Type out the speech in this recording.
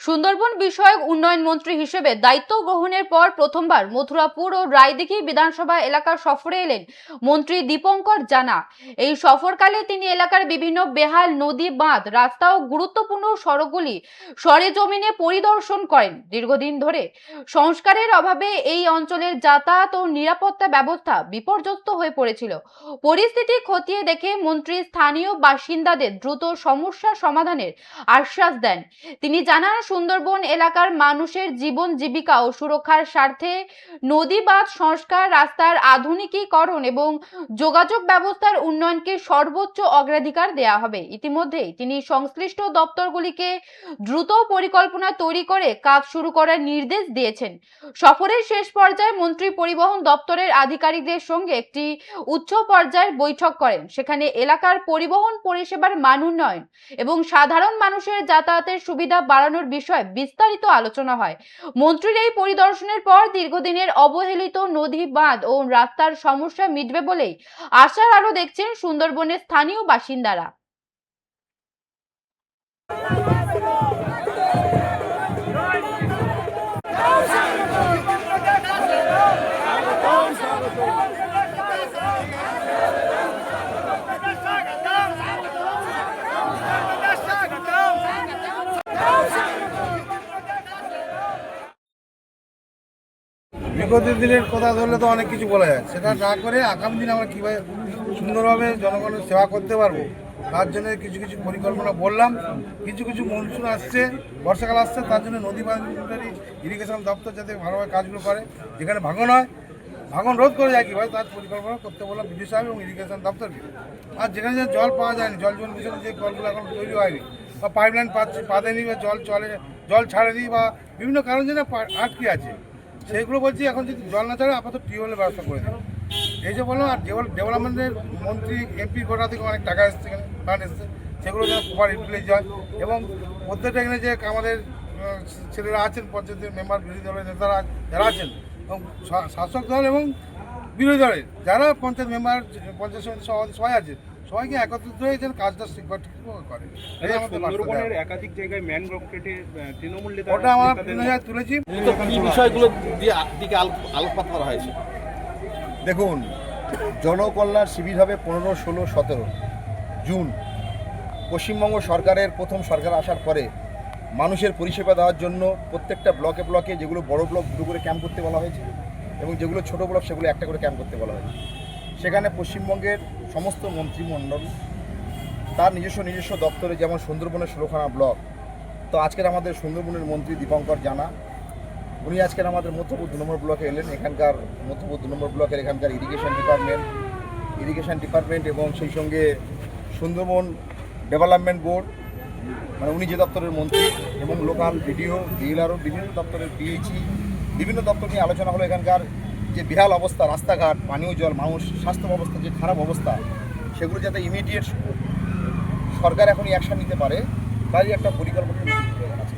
সুন্দরবন বিষয়ক উন্নয়ন মন্ত্রী হিসেবে দায়িত্ব গ্রহণের পর প্রথমবার মথুরাপুর ও রায়দিঘি বিধানসভা এলাকার সফরে এলেন মন্ত্রী দীপঙ্কর জানা। এই সফরকালে তিনি এলাকার বিভিন্ন বেহাল নদী, বাঁধ, রাস্তা ও গুরুত্বপূর্ণ সড়কগুলি সরেজমিনে পরিদর্শন করেন। দীর্ঘদিন ধরে সংস্কারের অভাবে এই অঞ্চলের যাতায়াত ও নিরাপত্তা ব্যবস্থা বিপর্যস্ত হয়ে পড়েছিল। পরিস্থিতি খতিয়ে দেখে মন্ত্রী স্থানীয় বাসিন্দাদের দ্রুত সমস্যা সমাধানের আশ্বাস দেন। তিনি জানান, সুন্দরবন এলাকার মানুষের জীবন জীবিকা ও সুরক্ষার স্বার্থে নদী বাঁধ সংস্কার, রাস্তার আধুনিকীকরণ এবং যোগাযোগ ব্যবস্থার উন্নয়নকে সর্বোচ্চ অগ্রাধিকার দেওয়া হবে। ইতিমধ্যেই তিনি সংশ্লিষ্ট দপ্তরগুলিকে দ্রুত পরিকল্পনা তৈরি করে কাজ শুরু করার নির্দেশ দিয়েছেন। সফরের শেষ পর্যায়ে মন্ত্রী পরিবহন দপ্তরের আধিকারিকদের সঙ্গে একটি উচ্চ পর্যায়ের বৈঠক করেন। সেখানে এলাকার পরিবহন পরিষেবার মান উন্নয়ন এবং সাধারণ মানুষের যাতায়াতের সুবিধা বাড়ানোর বিষয়ে বিস্তারিত আলোচনা হয়। মন্ত্রীর এই পরিদর্শনের পর দীর্ঘদিনের অবহেলিত নদী, বাঁধ ও রাস্তার সমস্যা মিটবে বলেই আশার আলো দেখছেন সুন্দরবনের স্থানীয় বাসিন্দারা। বিগত দিনের কথা ধরলে তো অনেক কিছু বলা যায়, সেটা না করে আগামী দিনে আমরা কীভাবে সুন্দরভাবে জনগণের সেবা করতে পারবো তার জন্য কিছু কিছু পরিকল্পনা বললাম। কিছু কিছু মনসুন আসছে, বর্ষাকাল আসছে, তার জন্য নদী বাঁধ ইরিগেশন দপ্তর যাতে ভালোভাবে কাজগুলো করে, যেখানে ভাঙন হয় ভাঙন রোধ করে যায় কীভাবে তার পরিকল্পনা করতে বললাম বিডিও সাহেব এবং ইরিগেশন দপ্তরকে। আর যেখানে জল পাওয়া যায়নি, জল জীবন মিশনের যে কলগুলো এখন তৈরি হয়নি বা পাইপলাইন পাতেনি বা জল ছাড়েনি বা বিভিন্ন কারণ যেন আটকে আছে, সেইগুলো বলছি এখন যদি জল না ছাড়ে আপাতত টিউবওয়েলের ব্যবস্থা করে দেবে। এই যে বললাম, আর ডেভেলপমেন্টের মন্ত্রী এমপি কোটা থেকে অনেক টাকা এসছে, এখানে ফান্ড এসছে, সেগুলো যেন প্রপার ইউটিলাইজ হয় এবং প্রত্যেকটা এখানে যে আমাদের ছেলেরা আছেন, পঞ্চায়েতের মেম্বার, বিরোধী দলের নেতারা যারা আছেন এবং শাসক দল এবং বিরোধী দলের যারা পঞ্চায়েত মেম্বার, পঞ্চায়েত সমিতির সভাপতি সবাই আছে, সবাইকে একত্রিত হয়ে যেন কাজটা ঠিকভাবে করে। একাধিক জায়গায় ম্যানগ্রোভ কেটে তৃণমূল ওটা আমরা তুলেছি। কি বিষয়গুলো দিকে আলোকপাত করা হয়েছে? দেখুন, জনকল্যাণ শিবির হবে 15, 16, 17 জুন। পশ্চিমবঙ্গ সরকারের প্রথম সরকার আসার পরে মানুষের পরিষেবা দেওয়ার জন্য প্রত্যেকটা ব্লকে ব্লকে, যেগুলো বড় ব্লক দুটো করে ক্যাম্প করতে বলা হয়েছে এবং যেগুলো ছোট ব্লক সেগুলো একটা করে ক্যাম্প করতে বলা হয়েছে। সেখানে পশ্চিমবঙ্গের সমস্ত মন্ত্রিমণ্ডল তার নিজস্ব দপ্তরে, যেমন সুন্দরবনের 16খানা ব্লক, তো আজকের আমাদের সুন্দরবনের মন্ত্রী দীপঙ্কর জানা, উনি আজকের আমাদের মধ্যপুর 2 নম্বর ব্লকে এলেন। এখানকার মধ্যপুর 2 নম্বর ব্লকের এখানকার ইরিগেশন ডিপার্টমেন্ট এবং সেই সঙ্গে সুন্দরবন ডেভেলপমেন্ট বোর্ড, মানে উনি যে দপ্তরের মন্ত্রী, এবং লোকাল ভিডিও, ডিএলআরও, বিভিন্ন দপ্তরের পিএইচই, বিভিন্ন দপ্তর নিয়ে আলোচনা হলো। এখানকার যে বিহাল অবস্থা, রাস্তাঘাট, পানীয় জল, মানুষ স্বাস্থ্য ব্যবস্থা যে খারাপ অবস্থা, সেগুলো যাতে ইমিডিয়েট সরকার এখনই অ্যাকশন নিতে পারে, তাই একটা পরিকল্পনা আছে।